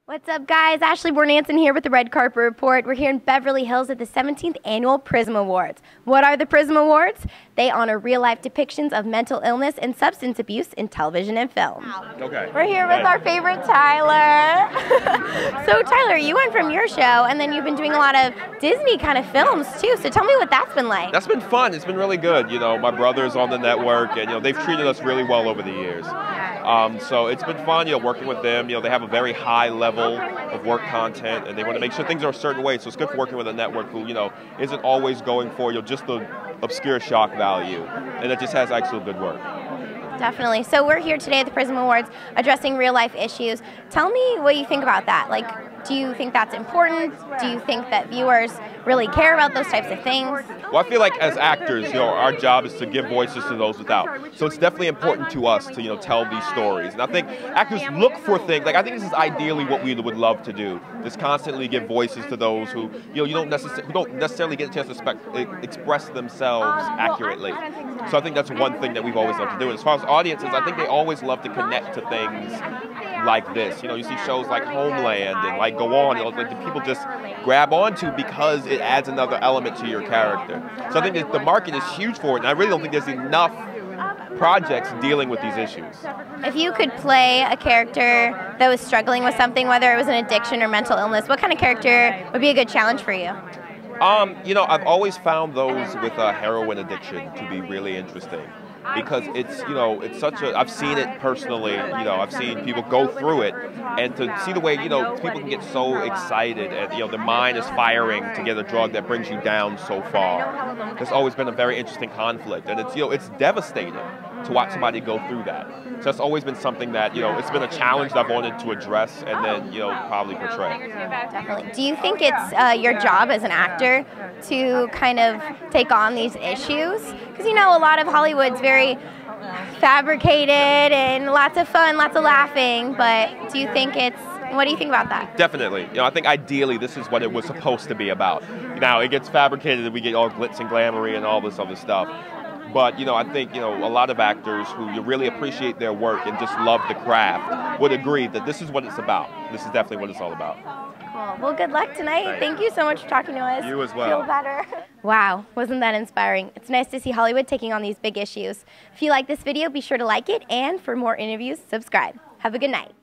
What's up, guys? Ashley Bornancin here with the Red Carpet Report. We're here in Beverly Hills at the 17th Annual Prism Awards. What are the Prism Awards? They honor real-life depictions of mental illness and substance abuse in television and film. Okay. We're here with our favorite Tyler. So, Tyler, you went from your show, and then you've been doing a lot of Disney kind of films, too. So tell me what that's been like. That's been fun. It's been really good. You know, my brother's on the network, and, you know, they've treated us really well over the years. So it's been fun, you know, working with them. You know, they have a very high level of work content, and they want to make sure things are a certain way. So it's good for working with a network who, you know, isn't always going for, you know, just the obscure shock value, and it just has actual good work. Definitely. So we're here today at the Prism Awards addressing real life issues. Tell me what you think about that. Like, do you think that's important? Do you think that viewers really care about those types of things? Well, I feel like as actors, you know, our job is to give voices to those without. So it's definitely important to us to, you know, tell these stories. And I think actors look for things, like I think this is ideally what we would love to do, just constantly give voices to those who, you know, who don't necessarily get a chance to express themselves accurately. So I think that's one thing that we've always loved to do. And as far as audiences, I think they always love to connect to things like this. You know, you see shows like Homeland and like Go On, you know, like the people just grab onto because it adds another element to your character. So I think that the market is huge for it, and I really don't think there's enough projects dealing with these issues. If you could play a character that was struggling with something, whether it was an addiction or mental illness, what kind of character would be a good challenge for you? You know, I've always found those with a heroin addiction to be really interesting. Because it's, you know, it's such a, I've seen it personally, you know, I've seen people go through it, and to see the way, you know, people can get so excited and, you know, their mind is firing to get a drug that brings you down so far. There's always been a very interesting conflict, and it's, you know, it's devastating to watch somebody go through that. So that's always been something that, you know, it's been a challenge that I've wanted to address and then, you know, probably portray. Definitely. Do you think it's your job as an actor to kind of take on these issues? Because, you know, a lot of Hollywood's very fabricated and lots of fun, lots of laughing, but do you think it's, what do you think about that? Definitely. You know, I think ideally this is what it was supposed to be about. Now, it gets fabricated and we get all glitz and glamoury and all this other stuff. But, you know, I think, you know, a lot of actors who you really appreciate their work and just love the craft would agree that this is what it's about. This is definitely what it's all about. Cool. Well, good luck tonight. Thank you so much for talking to us. You as well. Feel better. Wow, wasn't that inspiring? It's nice to see Hollywood taking on these big issues. If you like this video, be sure to like it, and for more interviews, subscribe. Have a good night.